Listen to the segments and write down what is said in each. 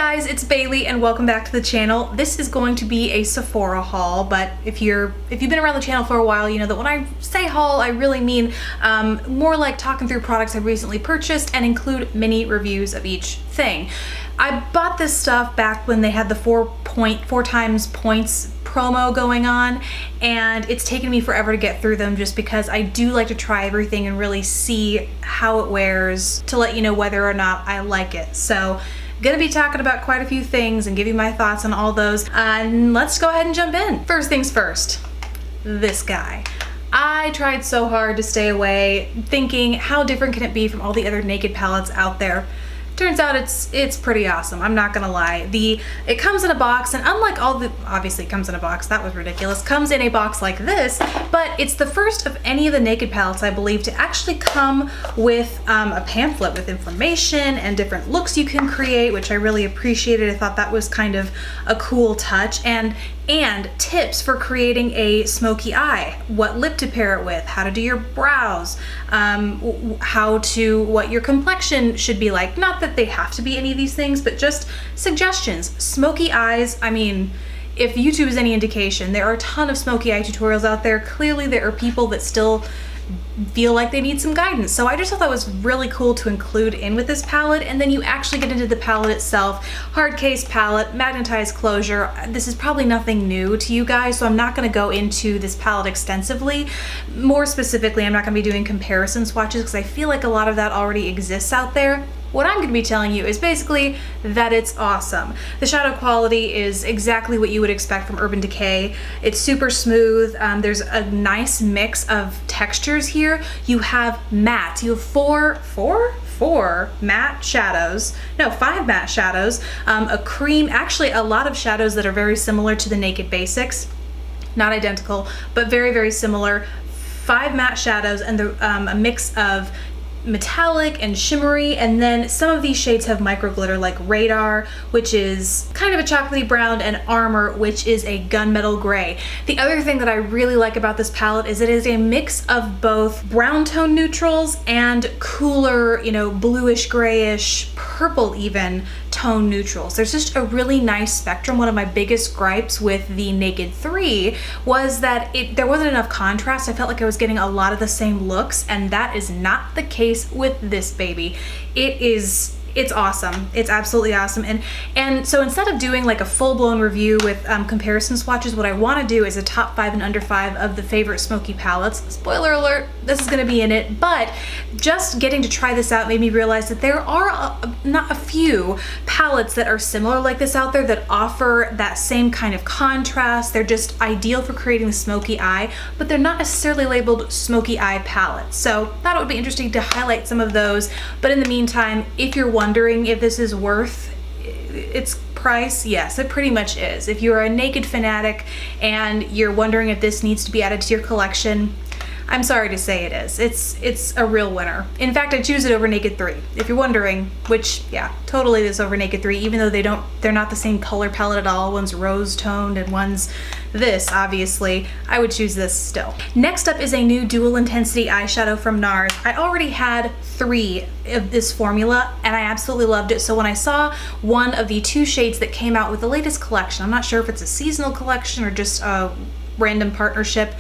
guys, it's Bailey and welcome back to the channel. This is going to be a Sephora haul, but if you've been around the channel for a while, you know that when I say haul, I really mean more like talking through products I've recently purchased and include mini reviews of each thing. I bought this stuff back when they had the 4 times points promo going on, and it's taken me forever to get through them just because I do like to try everything and really see how it wears to let you know whether or not I like it. So gonna be talking about quite a few things and give you my thoughts on all those, and let's go ahead and jump in. First things first, this guy. I tried so hard to stay away, thinking how different can it be from all the other naked palettes out there. Turns out it's pretty awesome, I'm not gonna lie. It comes in a box, and unlike all the, obviously it comes in a box, that was ridiculous, comes in a box like this, but it's the first of any of the naked palettes, I believe, to actually come with a pamphlet with information and different looks you can create, which I really appreciated. I thought that was kind of a cool touch, and tips for creating a smoky eye, what lip to pair it with, how to do your brows, what your complexion should be like. Not that they have to be any of these things, but just suggestions. Smoky eyes, I mean, if YouTube is any indication, there are a ton of smoky eye tutorials out there. Clearly there are people that still feel like they need some guidance. So I just thought that was really cool to include in with this palette. And then you actually get into the palette itself. Hard case palette, magnetized closure. This is probably nothing new to you guys, so I'm not going to go into this palette extensively. More specifically, I'm not going to be doing comparison swatches because I feel like a lot of that already exists out there. What I'm going to be telling you is basically that it's awesome. The shadow quality is exactly what you would expect from Urban Decay. It's super smooth. There's a nice mix of textures here. You have matte. You have four matte shadows. No, 5 matte shadows. A cream, actually a lot of shadows that are very similar to the Naked Basics. Not identical, but very, very similar. 5 matte shadows and a mix of metallic and shimmery, and then some of these shades have micro glitter like Radar, which is kind of a chocolatey brown, and Armor, which is a gunmetal gray. The other thing that I really like about this palette is it is a mix of both brown tone neutrals and cooler, you know, bluish, grayish, purple even tone neutrals. There's just a really nice spectrum. One of my biggest gripes with the Naked 3 was that there wasn't enough contrast. I felt like I was getting a lot of the same looks, and that is not the case with this baby. It's awesome. It's absolutely awesome. And so instead of doing like a full-blown review with comparison swatches, what I want to do is a top 5 and under 5 of the favorite smoky palettes. Spoiler alert, this is going to be in it, but just getting to try this out made me realize that there are not a few palettes that are similar like this out there that offer that same kind of contrast. They're just ideal for creating the smoky eye, but they're not necessarily labeled smoky eye palettes. So thought it would be interesting to highlight some of those. But in the meantime, if you're wondering if this is worth its price, yes, it pretty much is. If you're a Naked fanatic and you're wondering if this needs to be added to your collection, I'm sorry to say it is. It's a real winner. In fact, I choose it over Naked 3. If you're wondering, which, yeah, totally this over Naked 3, even though they're not the same color palette at all. One's rose toned and one's this, obviously. I would choose this still. Next up is a new dual intensity eyeshadow from NARS. I already had 3 of this formula and I absolutely loved it. So when I saw one of the 2 shades that came out with the latest collection, I'm not sure if it's a seasonal collection or just a random partnership,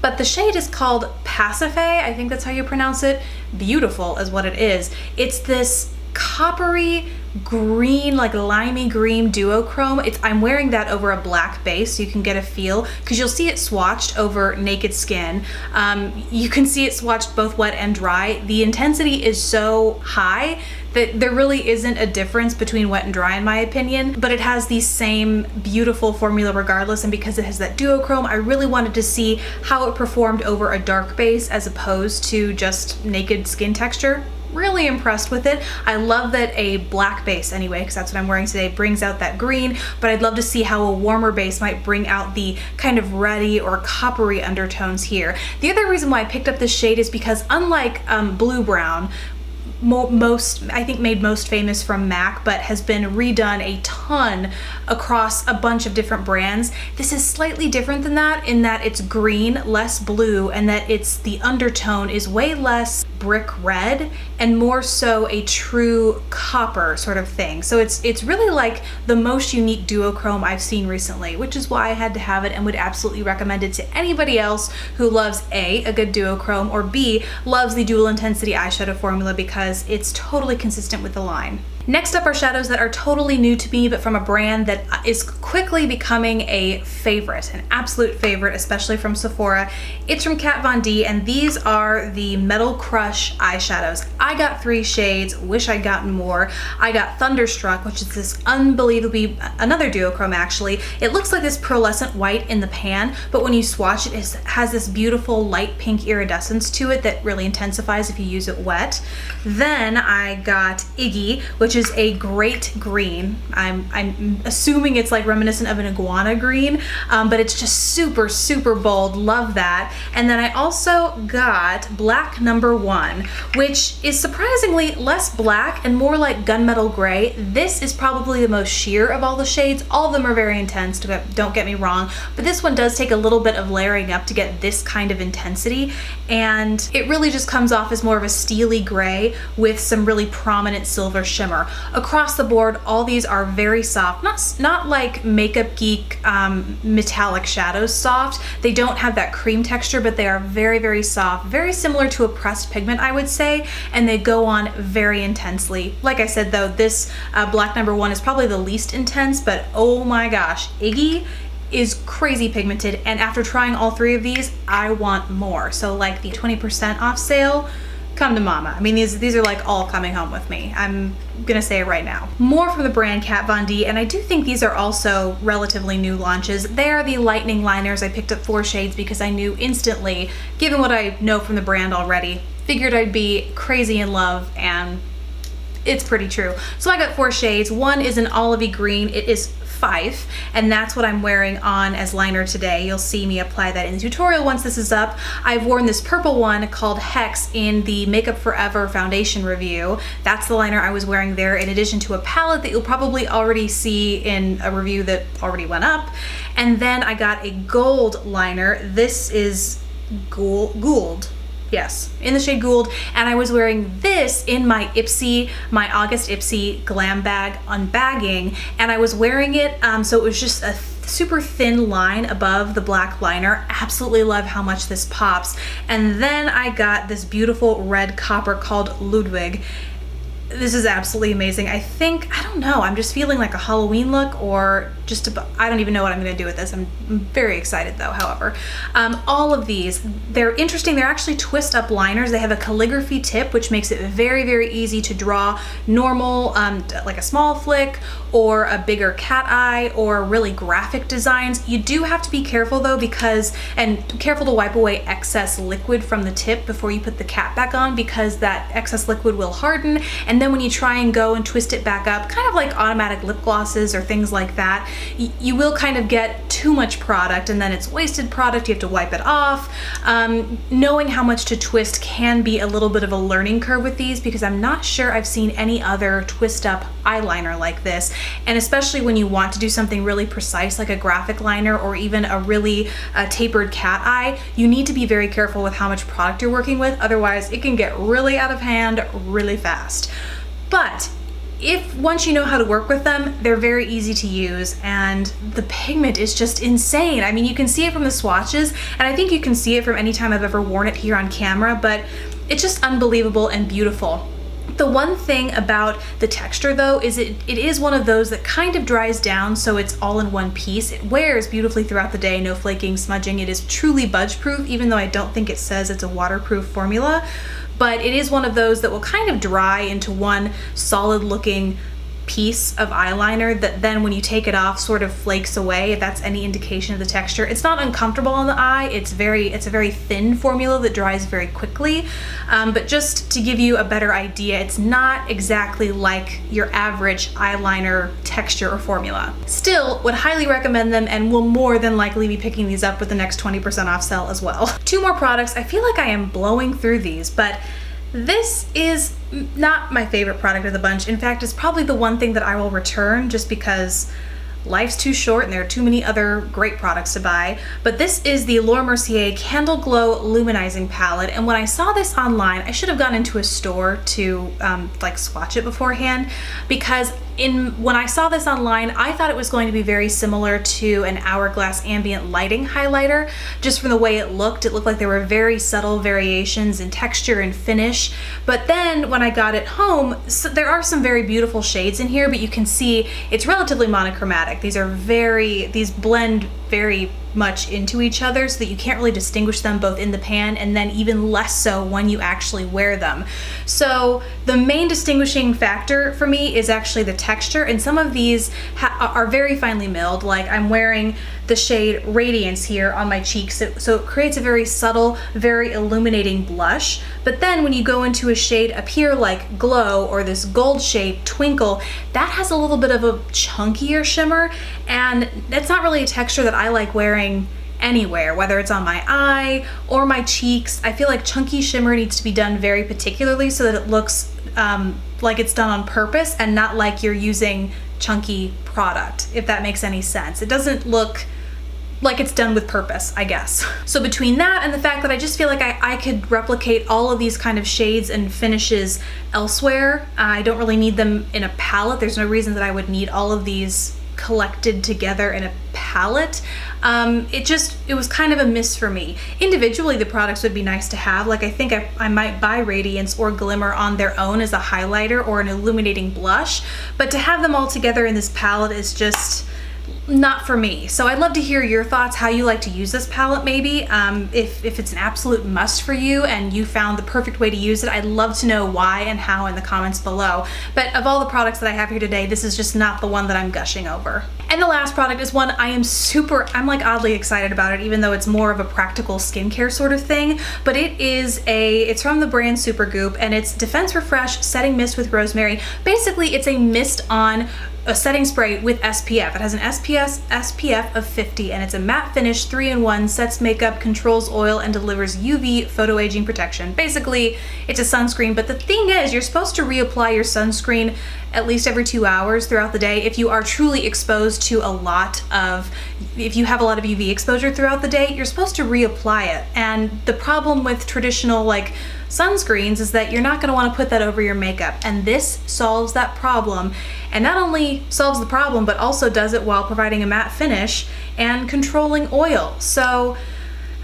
but the shade is called Pasiphae, I think that's how you pronounce it. Beautiful is what it is. It's this coppery green, like limey green duochrome. I'm wearing that over a black base so you can get a feel, because you'll see it swatched over naked skin. You can see it swatched both wet and dry. The intensity is so high that there really isn't a difference between wet and dry in my opinion, but it has the same beautiful formula regardless, and because it has that duochrome, I really wanted to see how it performed over a dark base as opposed to just naked skin texture. Really impressed with it. I love that a black base anyway, because that's what I'm wearing today, brings out that green, but I'd love to see how a warmer base might bring out the kind of reddy or coppery undertones here. The other reason why I picked up this shade is because unlike Blue Brown, I think made most famous from MAC, but has been redone a ton ton across a bunch of different brands. This is slightly different than that in that it's green, less blue, and that the undertone is way less brick red and more so a true copper sort of thing. So it's really like the most unique duochrome I've seen recently, which is why I had to have it and would absolutely recommend it to anybody else who loves a good duochrome, or B, loves the dual intensity eyeshadow formula, because it's totally consistent with the line. Next up are shadows that are totally new to me, but from a brand that is quickly becoming a favorite, an absolute favorite, especially from Sephora. It's from Kat Von D, and these are the Metal Crush eyeshadows. I got 3 shades, wish I'd gotten more. I got Thunderstruck, which is this unbelievably, another duochrome actually. It looks like this pearlescent white in the pan, but when you swatch it, it has this beautiful light pink iridescence to it that really intensifies if you use it wet. Then I got Iggy, which is a great green. I'm assuming it's like reminiscent of an iguana green, but it's just super, super bold. Love that. And then I also got Black Number 1, which is surprisingly less black and more like gunmetal gray. This is probably the most sheer of all the shades. All of them are very intense, don't get me wrong, but this one does take a little bit of layering up to get this kind of intensity, and it really just comes off as more of a steely gray with some really prominent silver shimmer. Across the board, all these are very soft, not like Makeup Geek metallic shadows soft. They don't have that cream texture, but they are very, very soft, very similar to a pressed pigment, I would say, and they go on very intensely. Like I said though, this Black Number 1 is probably the least intense, but oh my gosh, Iggy is crazy pigmented, and after trying all 3 of these, I want more. So like the 20% off sale, come to mama. I mean, these are like all coming home with me. I'm gonna say it right now. More from the brand Kat Von D, and I do think these are also relatively new launches. They are the Lightning Liners. I picked up 4 shades because I knew instantly, given what I know from the brand already, figured I'd be crazy in love, and it's pretty true. So I got 4 shades. One is an olivey green. It is Fife, and that's what I'm wearing on as liner today. You'll see me apply that in the tutorial once this is up. I've worn this purple one called Hex in the Makeup Forever foundation review. That's the liner I was wearing there, in addition to a palette that you'll probably already see in a review that already went up. And then I got a gold liner. This is Gould. Yes, in the shade Gould, and I was wearing this in my August Ipsy Glam Bag unbagging, and I was wearing it so it was just a super thin line above the black liner. Absolutely love how much this pops. And then I got this beautiful red copper called Ludwig. This is absolutely amazing. I don't know, I'm just feeling like a Halloween look, or just I don't even know what I'm gonna do with this. I'm very excited though, however. All of these, they're interesting. They're actually twist up liners. They have a calligraphy tip, which makes it very, very easy to draw normal, like a small flick, or a bigger cat eye, or really graphic designs. You do have to be careful though, and careful to wipe away excess liquid from the tip before you put the cap back on, because that excess liquid will harden, and then when you try and go and twist it back up, kind of like automatic lip glosses or things like that, you will kind of get too much product, and then it's wasted product. You have to wipe it off. Knowing how much to twist can be a little bit of a learning curve with these, because I'm not sure I've seen any other twist up eyeliner like this, and especially when you want to do something really precise like a graphic liner or even a really tapered cat eye, you need to be very careful with how much product you're working with, otherwise it can get really out of hand really fast. But once you know how to work with them, they're very easy to use, and the pigment is just insane. I mean, you can see it from the swatches, and I think you can see it from any time I've ever worn it here on camera, but it's just unbelievable and beautiful. The one thing about the texture though is it is one of those that kind of dries down, so it's all in one piece. It wears beautifully throughout the day, no flaking, smudging. It is truly budge proof, even though I don't think it says it's a waterproof formula. But it is one of those that will kind of dry into one solid looking piece of eyeliner that then when you take it off sort of flakes away, if that's any indication of the texture. It's not uncomfortable on the eye. It's a very thin formula that dries very quickly, but just to give you a better idea, it's not exactly like your average eyeliner texture or formula. Still, would highly recommend them, and will more than likely be picking these up with the next 20% off sale as well. 2 more products. I feel like I am blowing through these, but This is not my favorite product of the bunch. In fact, it's probably the one thing that I will return just because life's too short and there are too many other great products to buy. But this is the Laura Mercier Candle Glow Luminizing Palette, and when I saw this online, I should have gone into a store to like swatch it beforehand, because when I saw this online, I thought it was going to be very similar to an Hourglass Ambient Lighting highlighter. Just from the way it looked like there were very subtle variations in texture and finish. But then when I got it home, so there are some very beautiful shades in here, but you can see it's relatively monochromatic. These blend very much into each other so that you can't really distinguish them both in the pan and then even less so when you actually wear them. So the main distinguishing factor for me is actually the texture, and some of these are very finely milled. Like I'm wearing the shade Radiance here on my cheeks, so it creates a very subtle, very illuminating blush. But then when you go into a shade up here like Glow or this gold shade Twinkle, that has a little bit of a chunkier shimmer, and it's not really a texture that I like wearing anywhere, whether it's on my eye or my cheeks. I feel like chunky shimmer needs to be done very particularly so that it looks like it's done on purpose and not like you're using chunky product, if that makes any sense. It doesn't look like it's done with purpose, I guess. So between that and the fact that I just feel like I could replicate all of these kind of shades and finishes elsewhere, I don't really need them in a palette. There's no reason that I would need all of these collected together in a palette. It was kind of a miss for me. Individually, the products would be nice to have. Like I think I might buy Radiance or Glimmer on their own as a highlighter or an illuminating blush, but to have them all together in this palette is just not for me. So I'd love to hear your thoughts, how you like to use this palette maybe. If it's an absolute must for you and you found the perfect way to use it, I'd love to know why and how in the comments below. But of all the products that I have here today, this is just not the one that I'm gushing over. And the last product is one I'm like oddly excited about it, even though it's more of a practical skincare sort of thing. But it's from the brand Supergoop, and it's Defense Refresh Setting Mist with Rosemary. Basically, it's a mist on a setting spray with SPF. It has an SPF of 50, and it's a matte finish 3-in-1, sets makeup, controls oil, and delivers UV photo aging protection. Basically, it's a sunscreen, but the thing is, you're supposed to reapply your sunscreen at least every 2 hours throughout the day if you are truly exposed to if you have a lot of UV exposure throughout the day, you're supposed to reapply it. And the problem with traditional like sunscreens is that you're not going to want to put that over your makeup, and this solves that problem. And not only solves the problem, but also does it while providing a matte finish and controlling oil. So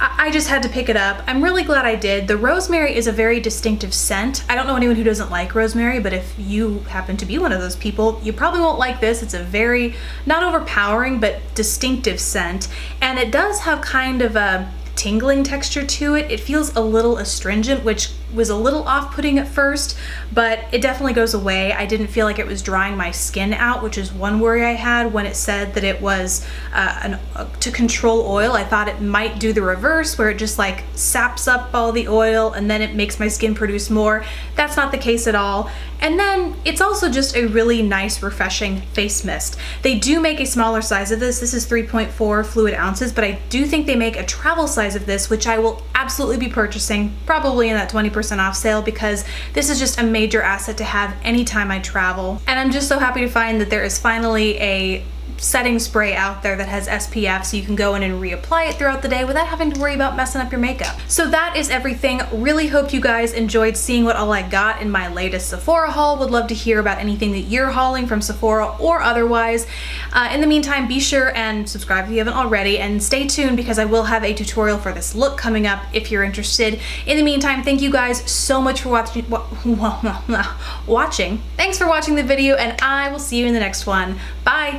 I just had to pick it up. I'm really glad I did. The rosemary is a very distinctive scent. I don't know anyone who doesn't like rosemary, but if you happen to be one of those people, you probably won't like this. It's a very, not overpowering, but distinctive scent. And it does have kind of a tingling texture to it. It feels a little astringent, which was a little off-putting at first, but it definitely goes away. I didn't feel like it was drying my skin out, which is one worry I had when it said that it was to control oil. I thought it might do the reverse, where it just like saps up all the oil and then it makes my skin produce more. That's not the case at all. And then it's also just a really nice, refreshing face mist. They do make a smaller size of this. This is 3.4 fluid ounces, but I do think they make a travel size of this, which I will absolutely be purchasing, probably in that 20% off sale, because this is just a major asset to have anytime I travel. And I'm just so happy to find that there is finally a setting spray out there that has SPF, so you can go in and reapply it throughout the day without having to worry about messing up your makeup. So that is everything. Really hope you guys enjoyed seeing what all I got in my latest Sephora haul. Would love to hear about anything that you're hauling from Sephora or otherwise. In the meantime, be sure and subscribe if you haven't already, and stay tuned because I will have a tutorial for this look coming up if you're interested. In the meantime, thank you guys so much for watching. Thanks for watching the video, and I will see you in the next one. Bye!